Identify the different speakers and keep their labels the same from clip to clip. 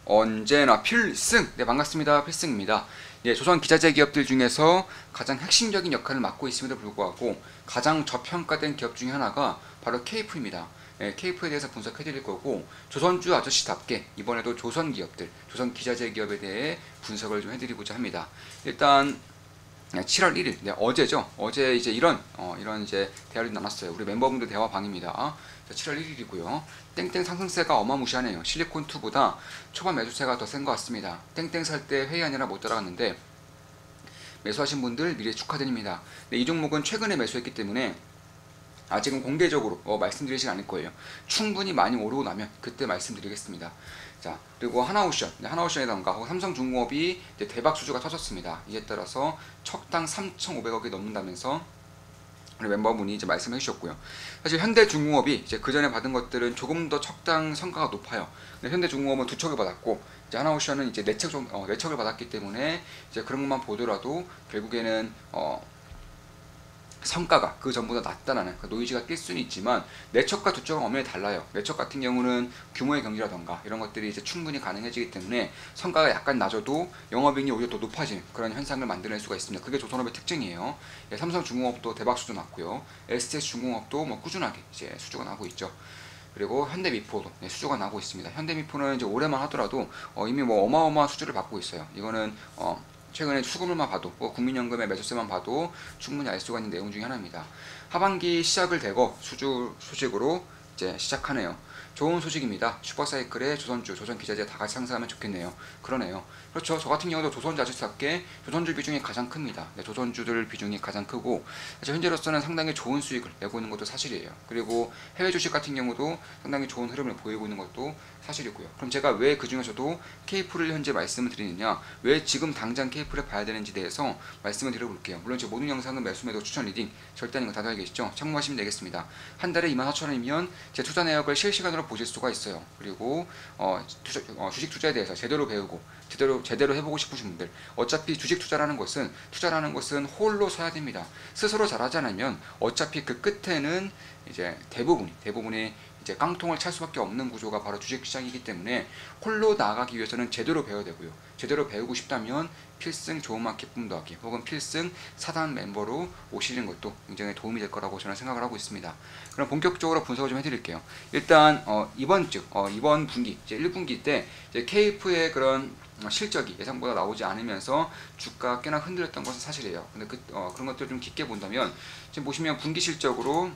Speaker 1: 언제나 필승! 네, 반갑습니다. 필승입니다. 예, 조선 기자재 기업들 중에서 가장 핵심적인 역할을 맡고 있음에도 불구하고 가장 저평가된 기업 중에 하나가 바로 KF입니다. 예, KF에 대해서 분석해 드릴 거고, 조선주 아저씨답게 이번에도 조선 기업들, 조선 기자재 기업에 대해 분석을 좀 해드리고자 합니다. 일단 7월 1일, 네, 어제죠. 어제 이제 이런 이제 대화를 나눴어요. 우리 멤버분들 대화방입니다. 7월 1일이고요. 땡땡 상승세가 어마무시하네요. 실리콘2보다 초반 매수세가 더 센 것 같습니다. 땡땡 살 때 회의하느라 못 따라갔는데 매수하신 분들 미리 축하드립니다. 네, 이 종목은 최근에 매수했기 때문에 아직은 공개적으로 말씀드리지 않을 거예요. 충분히 많이 오르고 나면 그때 말씀드리겠습니다. 자, 그리고 하나오션, 하나오션이던가 혹은 삼성중공업이 이제 대박 수주가 터졌습니다. 이에 따라서 척당 3,500억이 넘는다면서 우리 멤버분이 이제 말씀해 주셨고요. 사실 현대중공업이 이제 그 전에 받은 것들은 조금 더 척당 성과가 높아요. 근데 현대중공업은 2척을 받았고, 이제 하나오션은 이제 4척을 받았기 때문에 이제 그런 것만 보더라도 결국에는 성과가 그 전보다 낫다라는 노이즈가 낄 수는 있지만, 내척과 두척은 엄연히 달라요. 내척 같은 경우는 규모의 경기라던가 이런 것들이 이제 충분히 가능해지기 때문에 성과가 약간 낮아도 영업이익이 오히려 더 높아지는 그런 현상을 만들어낼 수가 있습니다. 그게 조선업의 특징이에요. 예, 삼성중공업도 대박 수주 났고요. STS중공업도 뭐 꾸준하게 이제 수주가 나고 있죠. 그리고 현대미포도 수주가 나고 있습니다. 현대미포는 이제 올해만 하더라도 이미 뭐 어마어마한 수주를 받고 있어요. 이거는 최근에 수급을만 봐도 국민연금의 매수세만 봐도 충분히 알 수가 있는 내용 중에 하나입니다. 하반기 시작을 대거 수주 소식으로 이제 시작하네요. 좋은 소식입니다. 슈퍼사이클의 조선주, 조선기자재 다 같이 상승하면 좋겠네요. 그러네요. 그렇죠. 저 같은 경우도 조선주 아저씨답게 조선주 비중이 가장 큽니다. 네, 조선주들 비중이 가장 크고 사실 현재로서는 상당히 좋은 수익을 내고 있는 것도 사실이에요. 그리고 해외 주식 같은 경우도 상당히 좋은 흐름을 보이고 있는 것도 사실이고요. 그럼 제가 왜 그 중에서도 KF를 현재 말씀을 드리느냐, 왜 지금 당장 KF를 봐야 되는지 대해서 말씀을 드려볼게요. 물론 제 모든 영상은 매수 매도 추천 리딩 절대 아닌 거 다들 알겠죠? 참고하시면 되겠습니다. 한 달에 24,000원이면 제 투자 내역을 실시간으로 보실 수가 있어요. 그리고 주식 투자에 대해서 제대로 배우고 제대로 해보고 싶으신 분들, 어차피 주식 투자라는 것은 홀로 서야 됩니다. 스스로 잘하지 않으면 어차피 그 끝에는 이제 대부분의 이제 깡통을 찰 수밖에 없는 구조가 바로 주식시장이기 때문에 홀로 나아가기 위해서는 제대로 배워야 되고요. 제대로 배우고 싶다면 필승 좋은마켓 뿜더하기 혹은 필승 사단 멤버로 오시는 것도 굉장히 도움이 될 거라고 저는 생각을 하고 있습니다. 그럼 본격적으로 분석을 좀 해드릴게요. 일단 이번 분기 이제 1분기 때 이제 KF의 그런 실적이 예상보다 나오지 않으면서 주가 꽤나 흔들렸던 것은 사실이에요. 근데 그런 것들을 좀 깊게 본다면 지금 보시면 분기 실적으로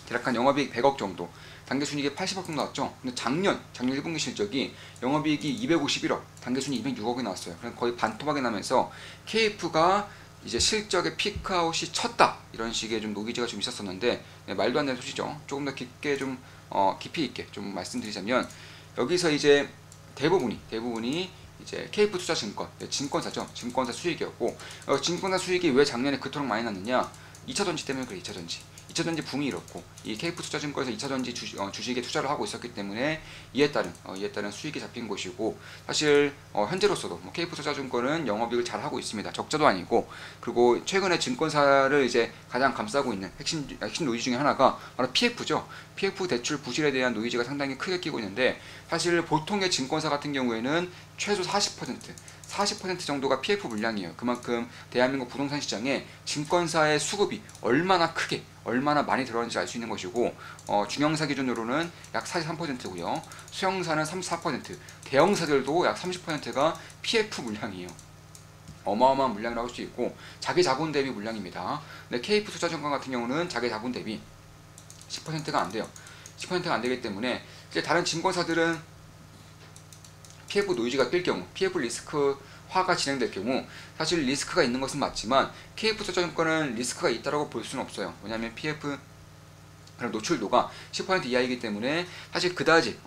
Speaker 1: 대략 한 영업이익 100억 정도, 단기순이익이 80억 정도 나왔죠. 근데 작년 1분기 실적이 영업이익이 251억, 단기순이익 206억이 나왔어요. 그럼 거의 반토막이 나면서 KF가 이제 실적의 피크아웃이 쳤다, 이런 식의 좀 노기즈가 좀 있었었는데, 말도 안 되는 소식이죠. 조금 더 깊게 좀 깊이 있게 좀 말씀드리자면, 여기서 이제 대부분이 이제 KF투자증권, 증권사죠. 증권사 수익이었고, 증권사 수익이 왜 작년에 그토록 많이 났느냐? 2차전지 때문에 그래. 2차전지 붐이 일었고, 이 KF투자증권에서 2차전지 주식에 투자를 하고 있었기 때문에 이에 따른 수익이 잡힌 것이고, 사실 현재로서도 KF투자증권은 영업이익을 잘 하고 있습니다. 적자도 아니고, 그리고 최근에 증권사를 이제 가장 감싸고 있는 핵심 노이즈 중에 하나가 바로 PF죠. PF 대출 부실에 대한 노이즈가 상당히 크게 끼고 있는데, 사실 보통의 증권사 같은 경우에는 최소 40% 정도가 PF 물량이에요. 그만큼 대한민국 부동산 시장에 증권사의 수급이 얼마나 크게, 얼마나 많이 들어가는지 알 수 있는 것이고, 중형사 기준으로는 약 43%고요. 수형사는 34%, 대형사들도 약 30%가 PF 물량이에요. 어마어마한 물량이라고 할 수 있고, 자기 자본 대비 물량입니다. 근데 KF투자증권 같은 경우는 자기 자본 대비 10%가 안 돼요. 10%가 안 되기 때문에 이제 다른 증권사들은 PF 노이즈가 낄 경우, PF 리스크화가 진행될 경우, 사실 리스크가 있는 것은 맞지만 KF투자증권은 리스크가 있다고 볼 수는 없어요. 왜냐하면 PF 노출도가 10% 이하이기 때문에 사실 그다지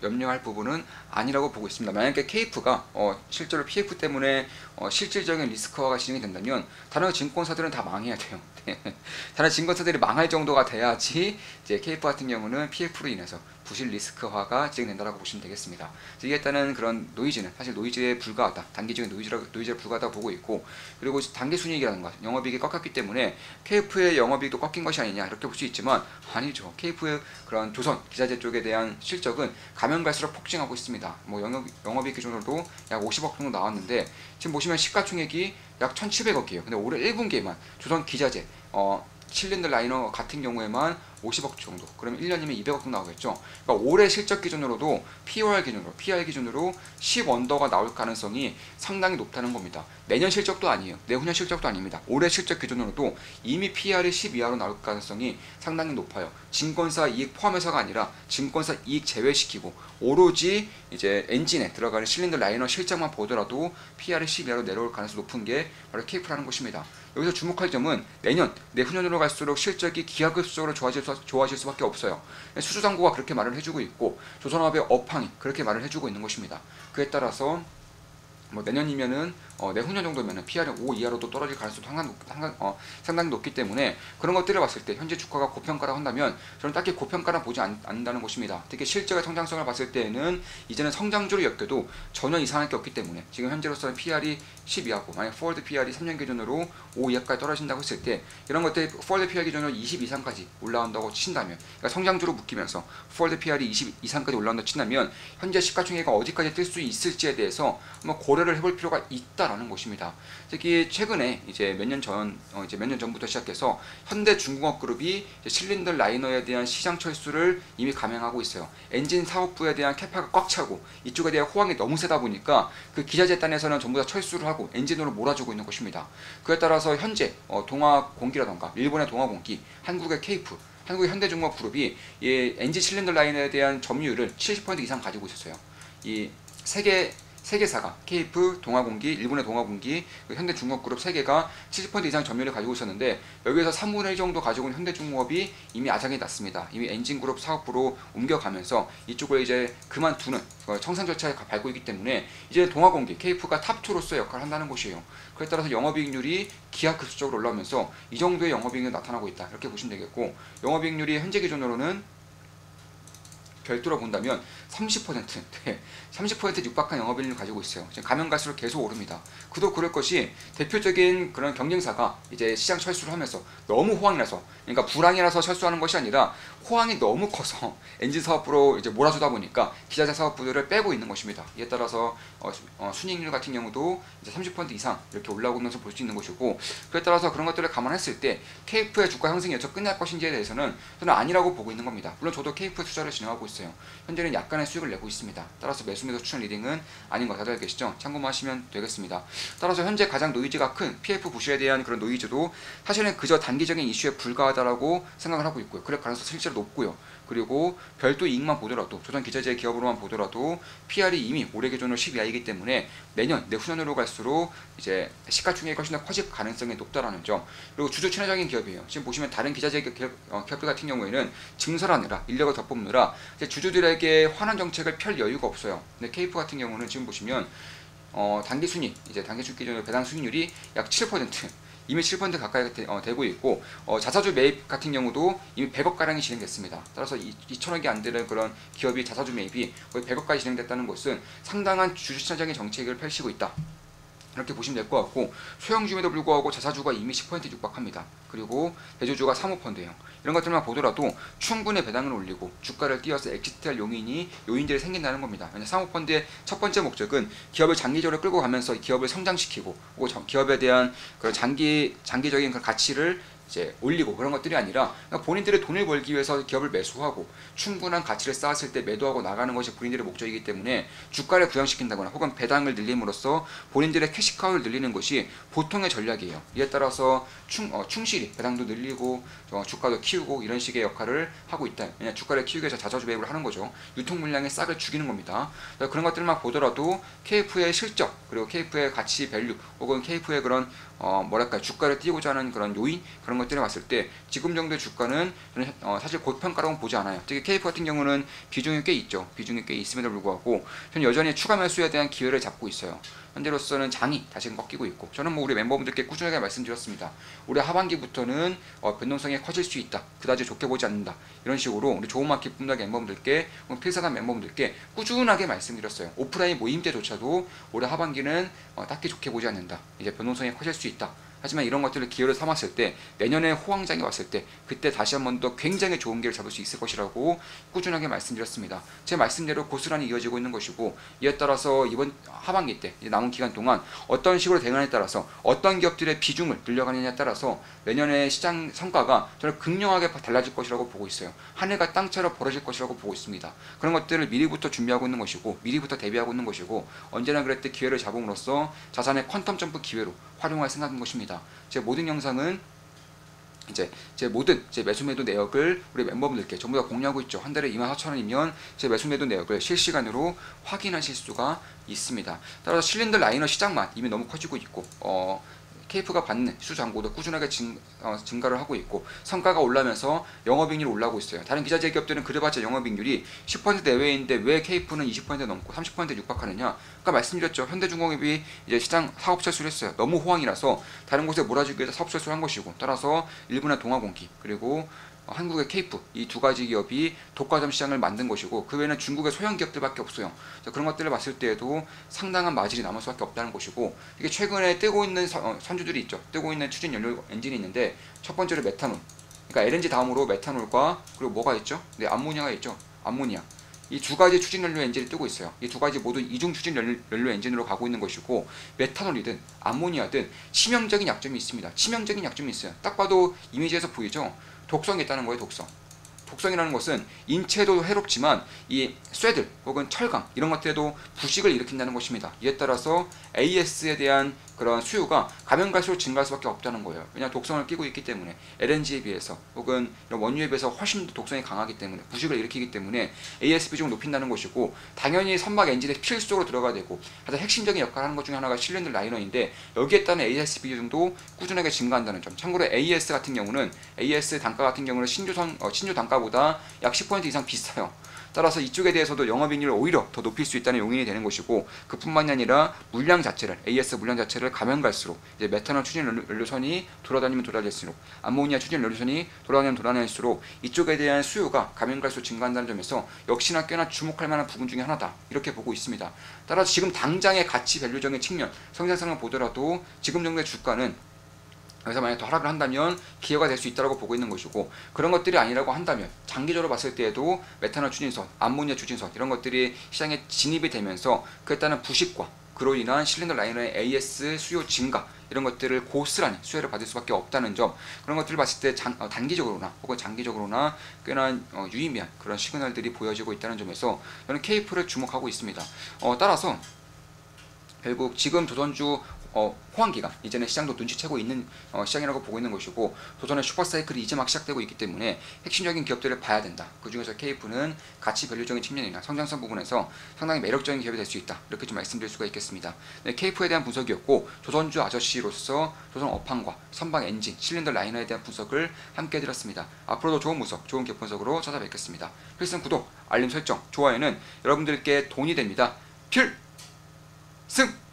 Speaker 1: 염려할 부분은 아니라고 보고 있습니다. 만약에 KF가 실제로 PF 때문에 실질적인 리스크화가 진행이 된다면 다른 증권사들은 다 망해야 돼요. 다른 증권사들이 망할 정도가 돼야지 이제 KF 같은 경우는 PF로 인해서 부실 리스크화가 진행된다라고 보시면 되겠습니다. 이에 따른 그런 노이즈는 사실 노이즈에 불과하다, 단기적인 노이즈에 불과하다 보고 있고, 그리고 단기 순이익이라든가 영업이익이 꺾였기 때문에 KF의 영업이익도 꺾인 것이 아니냐 이렇게 볼 수 있지만 아니죠. KF의 그런 조선 기자재 쪽에 대한 실적은 가면 갈수록 폭증하고 있습니다. 뭐 영업이익 기준으로도 약 50억 정도 나왔는데 지금 보시면 시가총액이 약 1,700억이에요. 근데 올해 1분기에만 조선 기자재 실린더 라이너 같은 경우에만 50억 정도, 그러면 1년이면 200억 정도 나오겠죠. 그러니까 올해 실적 기준으로도 POR 기준으로 10언더가 나올 가능성이 상당히 높다는 겁니다. 내년 실적도 아니에요. 내후년 실적도 아닙니다. 올해 실적 기준으로도 이미 PR이 10 이하로 나올 가능성이 상당히 높아요. 증권사 이익 포함해서가 아니라 증권사 이익 제외시키고 오로지 이제 엔진에 들어가는 실린더 라이너 실적만 보더라도 PR이 10 이하로 내려올 가능성이 높은 게 바로 KF라는 것입니다. 여기서 주목할 점은 내년, 내후년으로 갈수록 실적이 기하급수적으로 좋아질 수밖에 없어요. 수주상고가 그렇게 말을 해주고 있고 조선업의 업황이 그렇게 말을 해주고 있는 것입니다. 그에 따라서 뭐 내년이면은 내후년 정도면은 PR이 5 이하로도 떨어질 가능성도 상당히 높기 때문에 그런 것들을 봤을 때 현재 주가가 고평가라 한다면 저는 딱히 고평가라 보지 않는다는 것입니다. 특히 실적의 성장성을 봤을 때에는 이제는 성장주로 엮여도 전혀 이상할 게 없기 때문에 지금 현재로서는 PR이 10 이하고 만약 포워드 PR이 3년 기준으로 5 이하까지 떨어진다고 했을 때 이런 것들이 포워드 PR 기준으로 20 이상까지 올라온다고 친다면, 그러니까 성장주로 묶이면서 포워드 PR이 20 이상까지 올라온다고 친다면 현재 시가총액이 어디까지 뛸 수 있을지에 대해서 한번 고려를 해볼 필요가 있다라는 것입니다. 특히 최근에 이제 몇 년 전부터 시작해서 현대중공업그룹이 실린더 라이너에 대한 시장 철수를 이미 감행하고 있어요. 엔진 사업부에 대한 캐파가 꽉 차고 이쪽에 대한 호황이 너무 세다 보니까 그 기자재 단에서는 전부 다 철수를 하고 엔진으로 몰아주고 있는 것입니다. 그에 따라서 현재 동아공기라던가 일본의 동아공기, 한국의 KF, 한국의 현대중공업그룹이 이 엔진 실린더 라인에 대한 점유율을 70% 이상 가지고 있었어요. 이 세계사가 KF, 동아공기, 일본의 동아공기, 현대중공업그룹 3개가 70% 이상 점유율을 가지고 있었는데 여기에서 3분의 1 정도 가지고 있는 현대중공업이 이미 아작이 났습니다. 이미 엔진그룹 사업부로 옮겨가면서 이쪽을 이제 그만두는 청산 절차에 밟고 있기 때문에 이제 동아공기, KF가 탑2로서의 역할을 한다는 것이에요. 그에 따라서 영업이익률이 기하급수적으로 올라오면서 이 정도의 영업이익률이 나타나고 있다. 이렇게 보시면 되겠고, 영업이익률이 현재 기준으로는 별도로 본다면 30%, 30% 육박한 영업이익률을 가지고 있어요. 지금 가면 갈수록 계속 오릅니다. 그도 그럴 것이 대표적인 그런 경쟁사가 이제 시장 철수를 하면서 너무 호황이 나서, 그러니까 불황이라서 철수하는 것이 아니라 호황이 너무 커서 엔진 사업부로 이제 몰아주다 보니까 기자재 사업부들을 빼고 있는 것입니다. 이에 따라서 순이익률 같은 경우도 이제 30% 이상 이렇게 올라오고 있는 것을 볼 수 있는 것이고, 그에 따라서 그런 것들을 감안했을 때 KF의 주가 형성이 여기서 끝날 것인지에 대해서는 저는 아니라고 보고 있는 겁니다. 물론 저도 KF 투자를 진행하고 있어요. 현재는 약간의 수익을 내고 있습니다. 따라서 매수 추천 리딩은 아닌 거 다들 알고 계시죠? 참고만 하시면 되겠습니다. 따라서 현재 가장 노이즈가 큰 PF 부실에 대한 그런 노이즈도 사실은 그저 단기적인 이슈에 불과하다라고 생각을 하고 있고요. 그럴 가능성이 실제로 높고요. 그리고 별도 이익만 보더라도, 조선 기자재 기업으로만 보더라도 PR이 이미 올해 기준으로 10 이하이기 때문에 내후년으로 갈수록 이제 시가총액이 훨씬 더 커질 가능성이 높다라는 점. 그리고 주주 친화적인 기업이에요. 지금 보시면 다른 기자재 기업들 같은 경우에는 증설하느라, 인력을 더 뽑느라 이제 주주들에게 환원 정책을 펼 여유가 없어요. 근데 KF 같은 경우는 지금 보시면 단기 순이익, 이제 단기 순이익 기준으로 배당 수익률이 약 7%, 이미 7% 가까이 되고 있고, 자사주 매입 같은 경우도 이미 100억가량이 진행됐습니다. 따라서 2천억이 안 되는 그런 기업이 자사주 매입이 거의 100억까지 진행됐다는 것은 상당한 주주 친화적인 정책을 펼치고 있다. 이렇게 보시면 될 것 같고, 소형주임에도 불구하고 자사주가 이미 10% 육박합니다. 그리고 대주주가 사모펀드예요. 이런 것들만 보더라도 충분히 배당을 올리고 주가를 띄워서 엑시트할 요인들이 생긴다는 겁니다. 왜냐하면 사모펀드의 첫 번째 목적은 기업을 장기적으로 끌고 가면서 기업을 성장시키고, 그리고 기업에 대한 그런 장기적인 그런 가치를 이제 올리고, 그런 것들이 아니라 본인들의 돈을 벌기 위해서 기업을 매수하고 충분한 가치를 쌓았을 때 매도하고 나가는 것이 본인들의 목적이기 때문에 주가를 부양시킨다거나 혹은 배당을 늘림으로써 본인들의 캐시카우를 늘리는 것이 보통의 전략이에요. 이에 따라서 충실히 배당도 늘리고 주가도 키우고 이런 식의 역할을 하고 있다. 왜냐, 주가를 키우기 위해서 자사주 매입을 하는 거죠. 유통 물량의 싹을 죽이는 겁니다. 그런 것들만 보더라도 KF의 실적, 그리고 KF의 가치 밸류, 혹은 KF의 그런 주가를 띄우고자 하는 그런 요인, 그런 것들을 봤을 때 지금 정도의 주가는 저는 사실 고평가라고는 보지 않아요. 특히 KF 같은 경우는 비중이 꽤 있죠. 비중이 꽤 있음에도 불구하고 저는 여전히 추가 매수에 대한 기회를 잡고 있어요. 현재로서는 장이 다시금 꺾이고 있고, 저는 뭐 우리 멤버분들께 꾸준하게 말씀드렸습니다. 올해 하반기부터는 변동성이 커질 수 있다, 그다지 좋게 보지 않는다, 이런 식으로 우리 좋은 마켓 분들 멤버분들께, 필사단 멤버분들께 꾸준하게 말씀드렸어요. 오프라인 모임 때조차도 올해 하반기는 딱히 좋게 보지 않는다, 이제 변동성이 커질 수 있다. 하지만 이런 것들을 기회를 삼았을 때, 내년에 호황장이 왔을 때 그때 다시 한 번 더 굉장히 좋은 기회를 잡을 수 있을 것이라고 꾸준하게 말씀드렸습니다. 제 말씀대로 고스란히 이어지고 있는 것이고, 이에 따라서 이번 하반기 때 남은 기간 동안 어떤 식으로 대응하느냐에 따라서, 어떤 기업들의 비중을 늘려가느냐에 따라서 내년의 시장 성과가 저는 극명하게 달라질 것이라고 보고 있어요. 하늘과 땅처럼 벌어질 것이라고 보고 있습니다. 그런 것들을 미리부터 준비하고 있는 것이고, 미리부터 대비하고 있는 것이고, 언제나 그랬듯 기회를 잡음으로써 자산의 퀀텀 점프 기회로 활용할 생각인 것입니다. 제 모든 영상은 이제 제 모든 매수 매도 내역을 우리 멤버분들께 전부 다 공유하고 있죠. 한 달에 24,000원이면 제 매수 매도 내역을 실시간으로 확인하실 수가 있습니다. 따라서 실린더 라이너 시장만 이미 너무 커지고 있고, KF가 받는 수 잔고도 꾸준하게 증가를 하고 있고, 성과가 올라면서 영업이익률이 올라오고 있어요. 다른 기자재 기업들은 그래봤자 영업이익률이 10% 내외인데 왜 KF는 20% 넘고 30% 육박하느냐? 아까 말씀드렸죠. 현대중공업이 이제 시장 사업 철수를 했어요. 너무 호황이라서 다른 곳에 몰아주기 위해서 사업 철수를 한 것이고, 따라서 일본의 동아공기, 그리고 한국의 KF, 이 두 가지 기업이 독과점 시장을 만든 것이고, 그 외에는 중국의 소형 기업들밖에 없어요. 그런 것들을 봤을 때에도 상당한 마진이 남을 수밖에 없다는 것이고, 이게 최근에 뜨고 있는 선주들이 있죠. 뜨고 있는 추진 연료 엔진이 있는데, 첫 번째로 메탄올, 그러니까 LNG 다음으로 메탄올과, 그리고 뭐가 있죠? 네, 암모니아가 있죠. 암모니아. 이 두 가지 추진 연료 엔진이 뜨고 있어요. 이 두 가지 모두 이중 추진 연료 엔진으로 가고 있는 것이고, 메탄올이든 암모니아든 치명적인 약점이 있습니다. 치명적인 약점이 있어요. 딱 봐도 이미지에서 보이죠? 독성이 있다는 거예요. 독성이라는 것은 인체도 해롭지만 이 쇠들 혹은 철강 이런 것들에도 부식을 일으킨다는 것입니다. 이에 따라서 AS에 대한 그런 수요가 가면 갈수록 증가할 수밖에 없다는 거예요. 왜냐하면 독성을 끼고 있기 때문에, LNG에 비해서 혹은 이런 원유에 비해서 훨씬 더 독성이 강하기 때문에, 부식을 일으키기 때문에 AS 비중을 높인다는 것이고, 당연히 선박 엔진에 필수적으로 들어가야 되고 가장 핵심적인 역할을 하는 것 중에 하나가 실린더 라이너인데, 여기에 따른 AS 비중도 꾸준하게 증가한다는 점. 참고로 AS 같은 경우는, AS 단가 같은 경우는 신주 단가보다 약 10% 이상 비싸요. 따라서 이쪽에 대해서도 영업이익률을 오히려 더 높일 수 있다는 용인이 되는 것이고, 그뿐만이 아니라 물량 자체를, AS 물량 자체를 가면 갈수록 이제 메탄올 추진 연료선이 돌아다니면 돌아다닐수록, 암모니아 추진 연료선이 돌아다닐수록 이쪽에 대한 수요가 가면 갈수록 증가한다는 점에서 역시나 꽤나 주목할 만한 부분 중에 하나다, 이렇게 보고 있습니다. 따라서 지금 당장의 가치 밸류적인 측면, 성장성을 보더라도 지금 정도의 주가는 여기서 만약 더 하락을 한다면 기회가 될 수 있다고 보고 있는 것이고, 그런 것들이 아니라고 한다면 장기적으로 봤을 때에도 메탄올 추진선, 암모니아 추진선 이런 것들이 시장에 진입이 되면서 그에 따른 부식과 그로 인한 실린더 라이너의 AS 수요 증가, 이런 것들을 고스란히 수혜를 받을 수밖에 없다는 점, 그런 것들을 봤을 때 단기적으로나 혹은 장기적으로나 꽤나 유의미한 그런 시그널들이 보여지고 있다는 점에서 저는 KF를 주목하고 있습니다. 따라서 결국 지금 조선주 호황기간, 이제는 시장도 눈치채고 있는 시장이라고 보고 있는 것이고, 조선의 슈퍼사이클이 이제 막 시작되고 있기 때문에 핵심적인 기업들을 봐야 된다. 그 중에서 KF는 가치 밸류적인 측면이나 성장성 부분에서 상당히 매력적인 기업이 될 수 있다, 이렇게 좀 말씀드릴 수가 있겠습니다. 네, KF에 대한 분석이었고, 조선주 아저씨로서 조선 업황과 선박 엔진, 실린더 라이너에 대한 분석을 함께 해드렸습니다. 앞으로도 좋은 분석, 좋은 기업 분석으로 찾아뵙겠습니다. 필승 구독, 알림 설정, 좋아요는 여러분들께 돈이 됩니다. 필승!